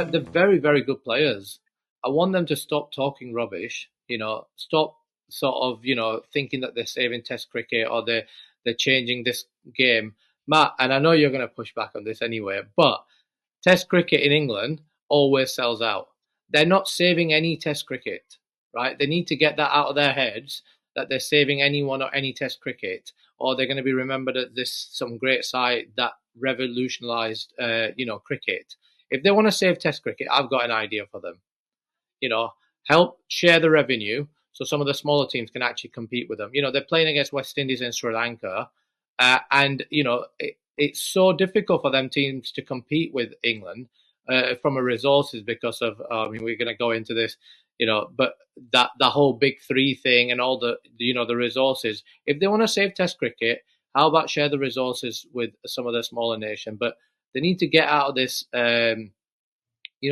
they're very, very good players. I want them to stop talking rubbish. Stop sort of thinking that they're saving Test cricket or they're changing this game, Matt. And I know you're going to push back on this anyway, but Test cricket in England always sells out. They're not saving any Test cricket, right? They need to get that out of their heads that they're saving anyone or any Test cricket, or they're going to be remembered as this some great side that revolutionised, cricket. If they want to save Test cricket, I've got an idea for them. Help share the revenue so some of the smaller teams can actually compete with them. They're playing against West Indies and Sri Lanka, and it's so difficult for them teams to compete with England from a resources because of. We're going to go into this, but that the whole big three thing and all the the resources. If they want to save Test cricket, how about share the resources with some of the smaller nation? But they need to get out of this.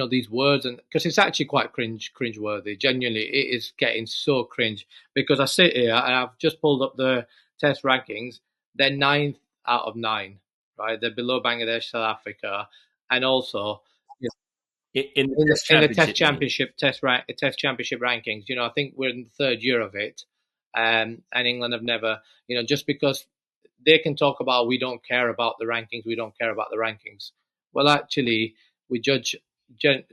These words, and because it's actually quite cringe-worthy. Genuinely, it is getting so cringe because I sit here and I've just pulled up the Test rankings. They're 9th out of 9, right? They're below Bangladesh, South Africa, and also in the Test Championship rankings. I think we're in the third year of it, and England have never, just because they can talk about we don't care about the rankings. Well, actually, we judge.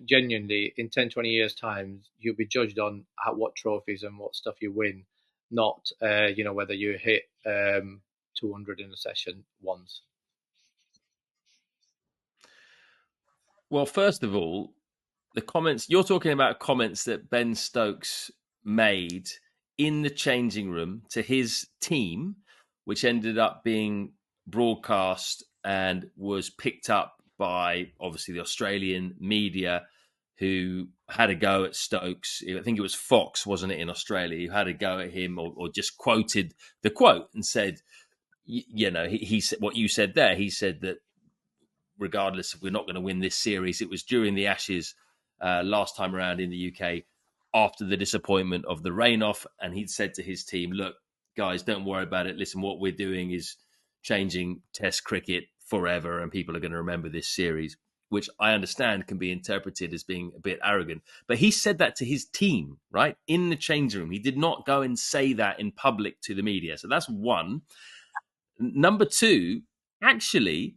Genuinely, in 10, 20 years' time, you'll be judged on what trophies and what stuff you win, not whether you hit 200 in a session once. Well, first of all, the comments you're talking about, comments that Ben Stokes made in the changing room to his team, which ended up being broadcast and was picked up by obviously the Australian media, who had a go at Stokes. I think it was Fox, wasn't it, in Australia, who had a go at him or just quoted the quote and said, he said what you said there. He said that regardless if we're not going to win this series, it was during the Ashes last time around in the UK after the disappointment of the rain-off, and he'd said to his team, look, guys, don't worry about it. Listen, what we're doing is changing Test cricket forever, and people are going to remember this series, which I understand can be interpreted as being a bit arrogant. But he said that to his team, right, in the changing room. He did not go and say that in public to the media. So that's one. Number two, actually,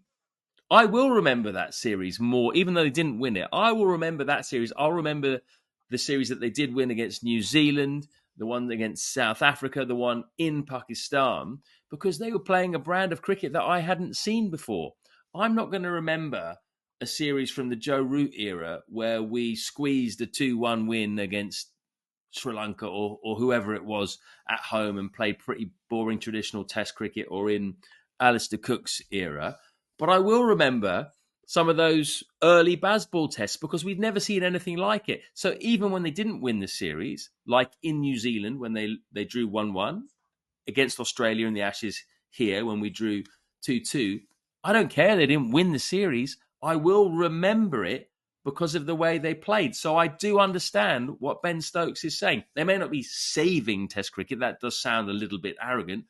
I will remember that series more, even though they didn't win it. I will remember that series. I'll remember the series that they did win against New Zealand, the one against South Africa, the one in Pakistan, because they were playing a brand of cricket that I hadn't seen before. I'm not going to remember a series from the Joe Root era where we squeezed a 2-1 win against Sri Lanka or whoever it was at home and played pretty boring traditional Test cricket, or in Alistair Cook's era. But I will remember some of those early Baz Ball tests because we'd never seen anything like it. So even when they didn't win the series, like in New Zealand when they drew 1-1, against Australia in the Ashes here when we drew 2-2, I don't care they didn't win the series. I will remember it because of the way they played. So I do understand what Ben Stokes is saying. They may not be saving Test cricket. That does sound a little bit arrogant.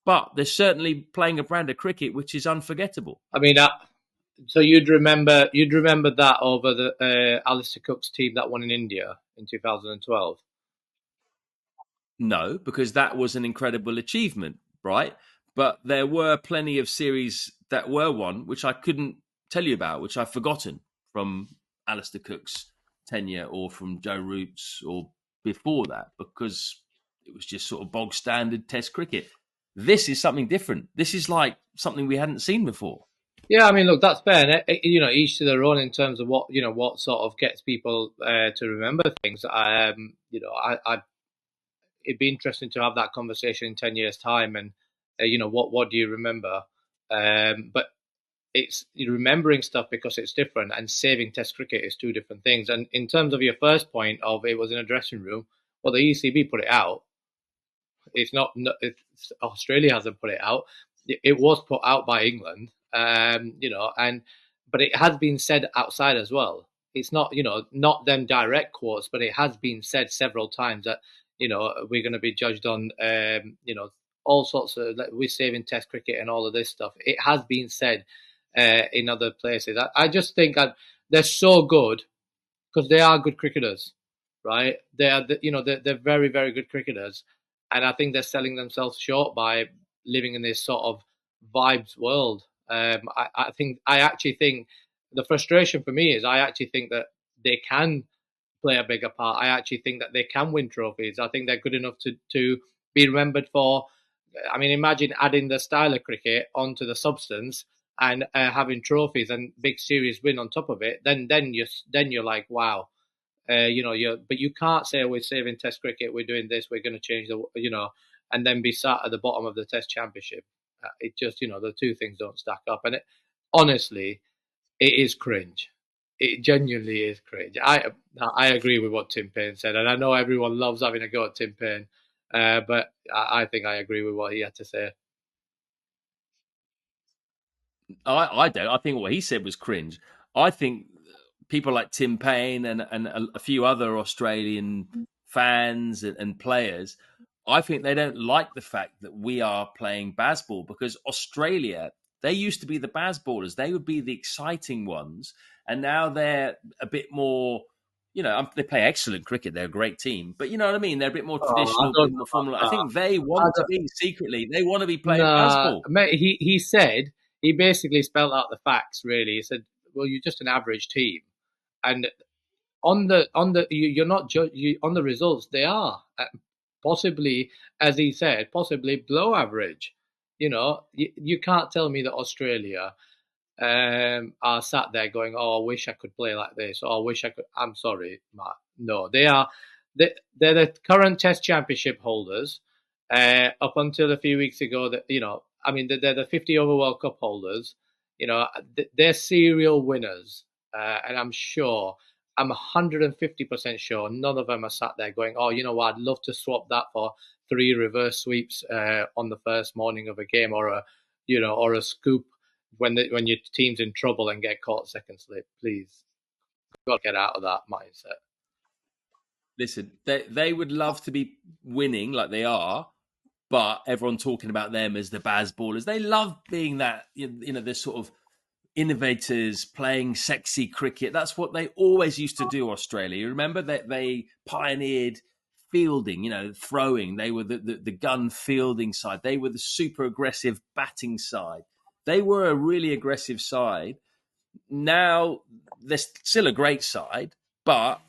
But they're certainly playing a brand of cricket which is unforgettable. I mean, so you'd remember that over the Alistair Cook's team that won in India in 2012? No, because that was an incredible achievement, right? But there were plenty of series that were won, which I couldn't tell you about, which I've forgotten from Alistair Cook's tenure or from Joe Root's or before that, because it was just sort of bog standard Test cricket. This is something different. This is like something we hadn't seen before. Yeah, I mean, look, that's fair. Each to their own in terms of what sort of gets people to remember things. It'd be interesting to have that conversation in 10 years' time, and what do you remember? But it's remembering stuff because it's different, and saving Test cricket is two different things. And in terms of your first point of it was in a dressing room, well, the ECB put it out. Australia hasn't put it out. It was put out by England, but it has been said outside as well. It's not, not them direct quotes, but it has been said several times that, we're going to be judged on, all sorts of, we're saving Test cricket and all of this stuff. It has been said in other places. I just think that they're so good because they are good cricketers, right? They are, they're very, very good cricketers, and I think they're selling themselves short by living in this sort of vibes world. I actually think the frustration for me is I actually think that they can play a bigger part. I actually think that they can win trophies. I think they're good enough to be remembered for. I mean, imagine adding the style of cricket onto the substance and having trophies and big series win on top of it. Then you're like, wow. But you can't say we're saving Test cricket, we're doing this, we're going to change and then be sat at the bottom of the Test Championship. It just, the two things don't stack up, and honestly, it is cringe. It genuinely is cringe. I agree with what Tim Paine said, and I know everyone loves having a go at Tim Paine, but I think I agree with what he had to say. I don't. I think what he said was cringe. I think people like Tim Paine and a few other Australian fans and players, I think they don't like the fact that we are playing Baz Ball, because Australia, they used to be the Baz Ballers. They would be the exciting ones. And now they're a bit more, they play excellent cricket. They're a great team. But you know what I mean? They're a bit more Oh, I traditional, a don't bit know more about formula. I that. think they I want to don't, be secretly, they want to be playing Baz nah, Ball. mate, he said, he basically spelled out the facts. Really, he said, "Well, you're just an average team," and you're not on the results. They are possibly, as he said, possibly below average. You can't tell me that Australia are sat there going, "Oh, I wish I could play like this." Oh, I wish I could. I'm sorry, Matt. No, they are. They're the current Test Championship holders. Up until a few weeks ago, that I mean, they're the 50 over World Cup holders. They're serial winners, and I'm 150% sure none of them are sat there going, "Oh, you know what? I'd love to swap that for 3 reverse sweeps on the first morning of a game, or a scoop when your team's in trouble and get caught second slip." Please, you've got to get out of that mindset. Listen, they would love to be winning like they are, but everyone talking about them as the Baz Ballers. They love being that, this sort of innovators playing sexy cricket. That's what they always used to do, Australia. You remember that they pioneered fielding, throwing. They were the gun fielding side. They were the super aggressive batting side. They were a really aggressive side. Now they're still a great side, but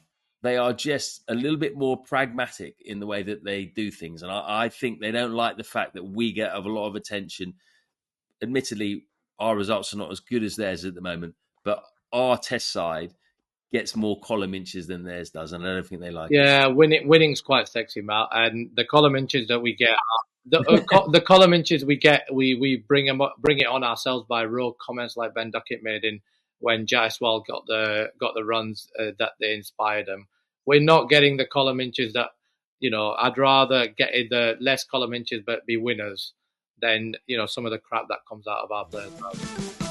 they are just a little bit more pragmatic in the way that they do things. And I think they don't like the fact that we get a lot of attention. Admittedly, our results are not as good as theirs at the moment, but our test side gets more column inches than theirs does, and I don't think they like it. Yeah, winning's quite sexy, Matt. And the column inches that we get, the column inches we get, we bring it on ourselves by rogue comments like Ben Duckett made in when Jaiswal got the runs that they inspired him. We're not getting the column inches that I'd rather get the less column inches but be winners than some of the crap that comes out of our players' mouths.